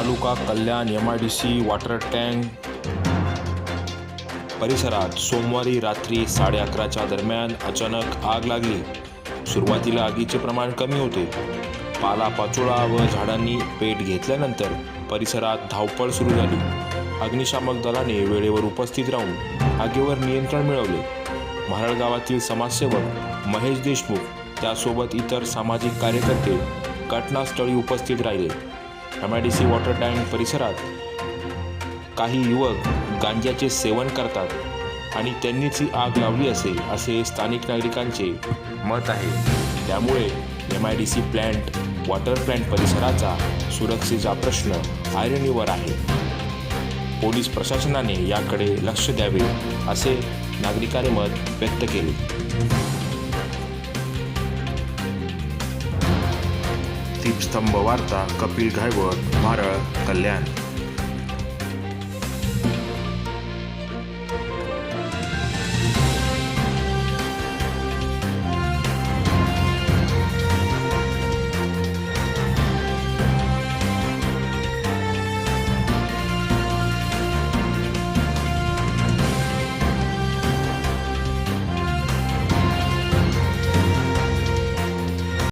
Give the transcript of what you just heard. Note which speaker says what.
Speaker 1: तालुका कल्याण MIDC water tank परिसरात सोमवारी रात्री 11:30च्या दरम्यान अचानक आग लागली। सुरुवातीला आगीचे प्रमाण कमी होते। पालापाचोळा व झाडांनी पेट घेतल्यानंतर परिसरात धावपळ सुरू झाली। अग्निशामक दलाने वेळेवर उपस्थित राहून आगीवर नियंत्रण मिळवले। म्हारळ गावातील समाजसेवक महेश देशमुख त्यासोबत इतर सामाजिक कार्यकर्ते घटनास्थळी उपस्थित राहिले। MIDC वॉटर टँक परिसरात काही युवक गांजाचे सेवन करतात आणि त्यांनीच ही आग लावली असेल असे स्थानिक नागरिकांचे मत आहे। त्यामुळे MIDC प्लॅन्ट वॉटर प्लॅन्ट परिसराचा सुरक्षेचा प्रश्न ऐरणीवर आहे। पोलीस प्रशासनाने याकडे लक्ष द्यावे असे नागरिकांनी मत व्यक्त केले। दीपस्तंभ वार्ता कपिल घायवळ, म्हारळ, कल्याण।